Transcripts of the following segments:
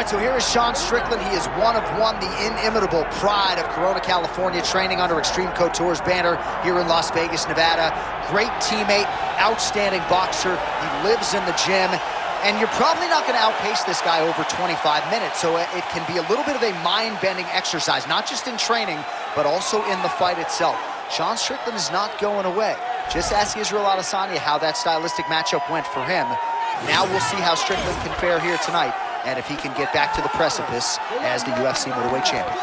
right, so here is Sean Strickland. He is one of one, the inimitable pride of Corona, California, training under Extreme Couture's banner here in Las Vegas, Nevada. Great teammate, outstanding boxer. He lives in the gym, and you're probably not going to outpace this guy over 25 minutes, so it can be a little bit of a mind-bending exercise, not just in training, but also in the fight itself. Sean Strickland is not going away. Just ask Israel Adesanya how that stylistic matchup went for him. Now we'll see how Strickland can fare here tonight, and if he can get back to the precipice as the UFC middleweight champion.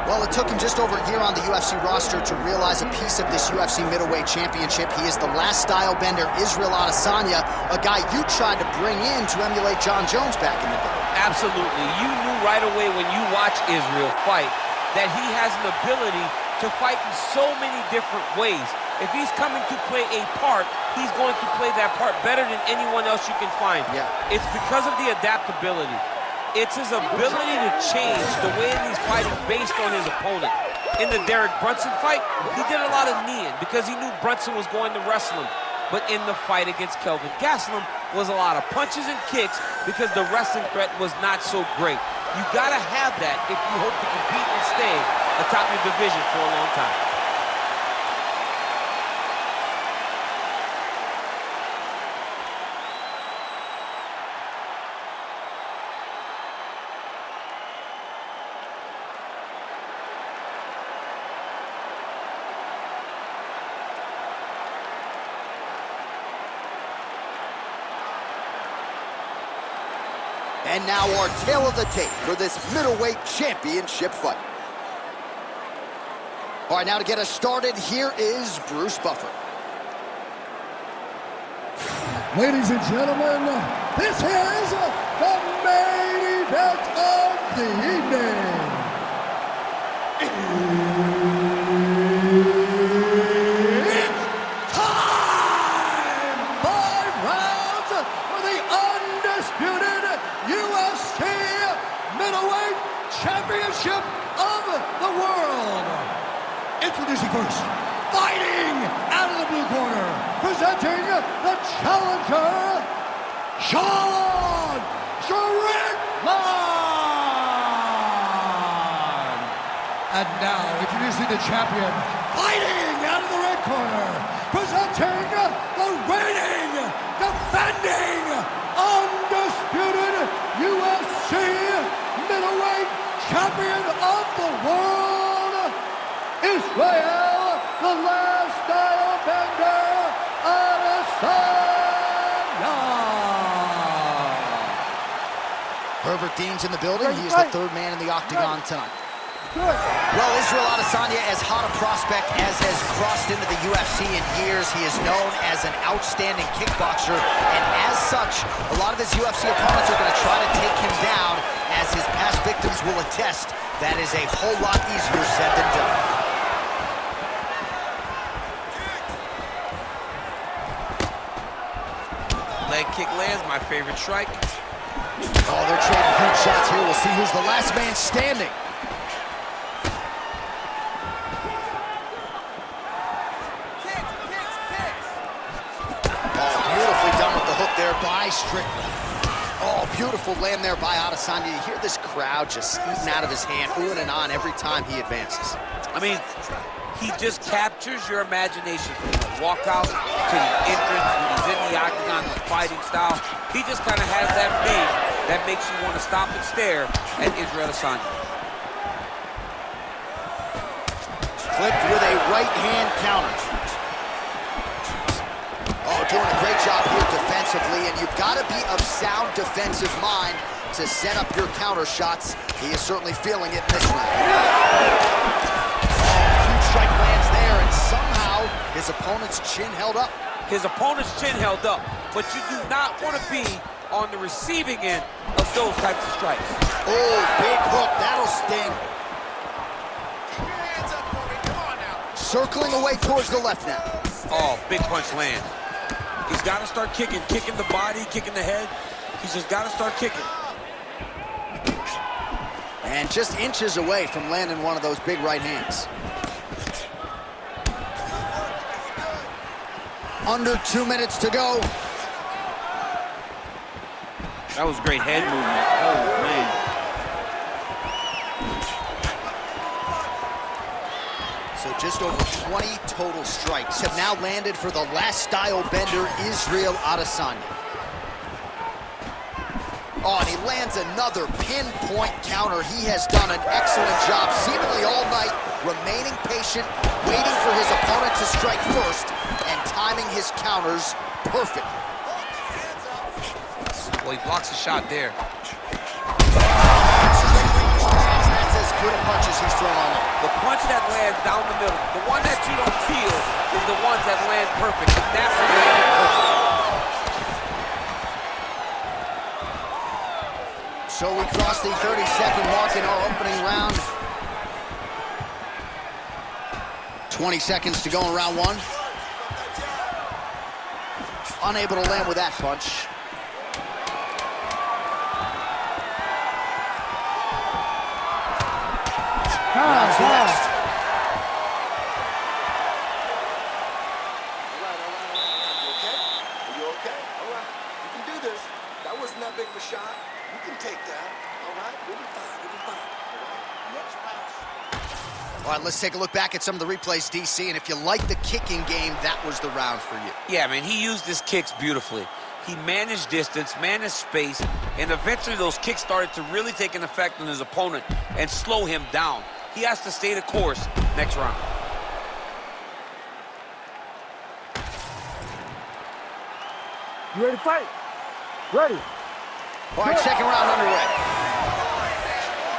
Well, it took him just over a year on the UFC roster to realize a piece of this UFC middleweight championship. He is the last style bender, Israel Adesanya, a guy you tried to bring in to emulate John Jones back in the day. Absolutely. You knew right away when you watch Israel fight that he has an ability to fight in so many different ways. If he's coming to play a part, he's going to play that part better than anyone else you can find. Yeah. It's because of the adaptability. It's his ability to change the way he's fighting based on his opponent. In the Derek Brunson fight, he did a lot of kneeing because he knew Brunson was going to wrestle him. But in the fight against Kelvin Gastelum was a lot of punches and kicks because the wrestling threat was not so great. You gotta have that if you hope to compete and stay atop your division for a long time. And now our tail of the tape for this middleweight championship fight. All right, now to get us started, here is Bruce Buffer. Ladies and gentlemen, this is the main event of the evening. It's time! 5 rounds for the undisputed UFC middleweight championship of the world. Introducing first, fighting out of the blue corner, presenting the challenger, Sean Strickland. And now, introducing the champion, fighting out of the red corner, presenting the reigning, defending, undisputed UFC middleweight champion of the world, Israel, the last style bender, Adesanya. Herbert Dean's in the building. He is the third man in the octagon tonight. Well, Israel Adesanya, as hot a prospect as has crossed into the UFC in years. He is known as an outstanding kickboxer, and as such, a lot of his UFC opponents are going to try to take him down. As his past victims will attest, that is a whole lot easier said than done. Leg kick lands, my favorite strike. Oh, they're trading huge shots here. We'll see who's the last man standing. Oh, beautifully done with the hook there by Strickland. Oh, beautiful land there by Adesanya. You hear this crowd just eating out of his hand, oohing and on every time he advances. I mean, he just captures your imagination from the walkout to the entrance when he's in the octagon, the fighting style. He just kind of has that beat that makes you want to stop and stare at Israel Adesanya. Clipped with a right hand counter. Oh, doing a great job here defensively, and you've got to be of sound defensive mind to set up your counter shots. He is certainly feeling it in this round. Huge strike lands there, and somehow his opponent's chin held up. His opponent's chin held up, but you do not want to be on the receiving end of those types of strikes. Oh, big hook. That'll sting. Keep your hands up for me. Come on now. Circling away towards the left now. Oh, big punch land. He's got to start kicking the body, kicking the head. He's just got to start kicking. And just inches away from landing one of those big right hands. Under 2 minutes to go. That was great head movement. Oh, man. So just over 20 total strikes have now landed for the last style bender, Israel Adesanya. Oh, and he lands another pinpoint counter. He has done an excellent job, seemingly all night, remaining patient, waiting for his opponent to strike first, and timing his counters perfectly. Well, he blocks the shot there. That's as good a punch as he's thrown all night. The punch that lands down the middle, the one that you don't feel, is the ones that land perfect. And that's the landing perfect. So we cross the 30-second mark in our opening round. 20 seconds to go in round one. Unable to land with that punch. Rounds next. Are you okay? All right. You can do this. That wasn't that big of a shot. You can take that. All right? We'll be fine. We'll be fine. All right? Next round. All right, let's take a look back at some of the replays, DC, and if you like the kicking game, that was the round for you. Yeah, man, he used his kicks beautifully. He managed distance, managed space, and eventually those kicks started to really take an effect on his opponent and slow him down. He has to stay the course next round. You ready to fight? Ready. All right, second round underway.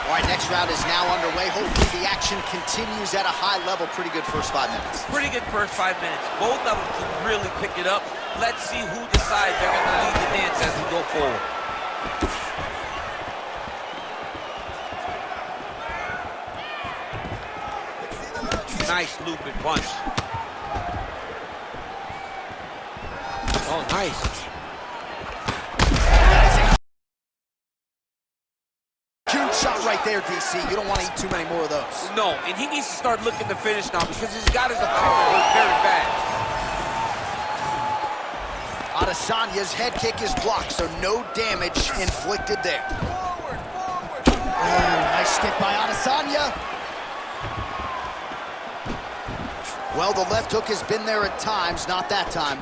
All right, next round is now underway. Hopefully the action continues at a high level. Pretty good first 5 minutes. Pretty good first 5 minutes. Both of them can really pick it up. Let's see who decides they're going to lead the dance as we go forward. Nice looping punch. Oh, nice. Huge shot right there, DC. You don't want to eat too many more of those. No, and he needs to start looking to finish now because he's got his opponent hurt very bad. Adesanya's head kick is blocked, so no damage inflicted there. Forward, forward. Oh, nice stick by Adesanya. Well, the left hook has been there at times, not that time.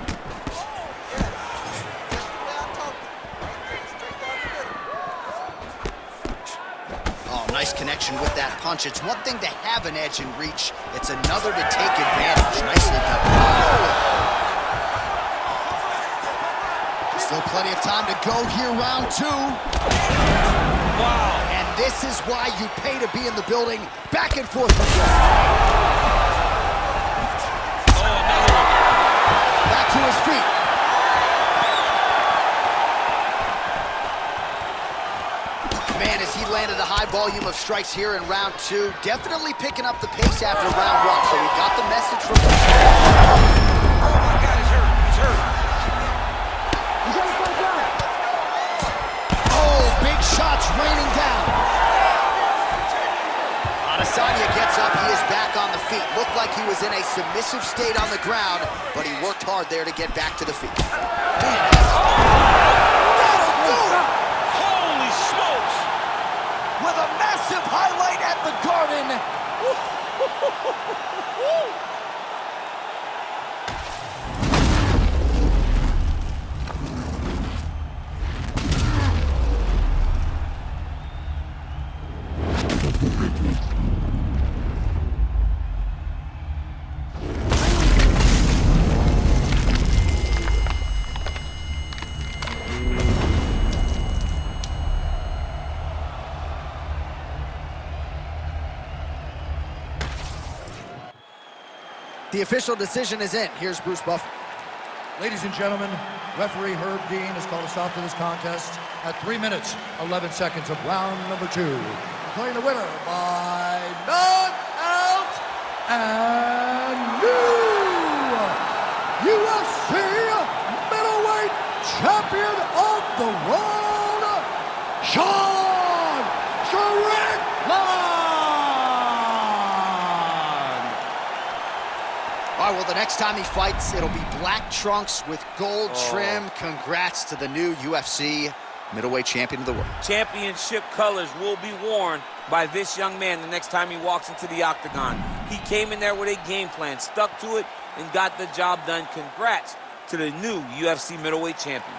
Oh, nice connection with that punch. It's one thing to have an edge and reach. It's another to take advantage. Nicely done. Still plenty of time to go here, round two. Wow. And this is why you pay to be in the building. Back and forth we go. Back to his feet. Man, as he landed a high volume of strikes here in round two, definitely picking up the pace after round one. So we got the message from the... Oh my God, he's hurt. He's hurt. You gotta fight back. Oh, big shots raining down. Adesanya gets up. He is back on the feet. Looked like he was in a submissive state on the ground, but he worked hard there to get back to the feet. Man, Holy smokes! with a massive highlight at the Garden. The official decision is in. Here's Bruce Buffer. Ladies and gentlemen, Referee Herb Dean has called a stop to this contest at 3 minutes, 11 seconds of round number 2. Declaring the winner by knockout and new UFC middleweight champion of the world, Strickland! All right, well, the next time he fights, it'll be black trunks with gold trim. Congrats to the new UFC middleweight champion of the world. Championship colors will be worn by this young man the next time he walks into the octagon. He came in there with a game plan, stuck to it, and got the job done. Congrats to the new UFC middleweight champion.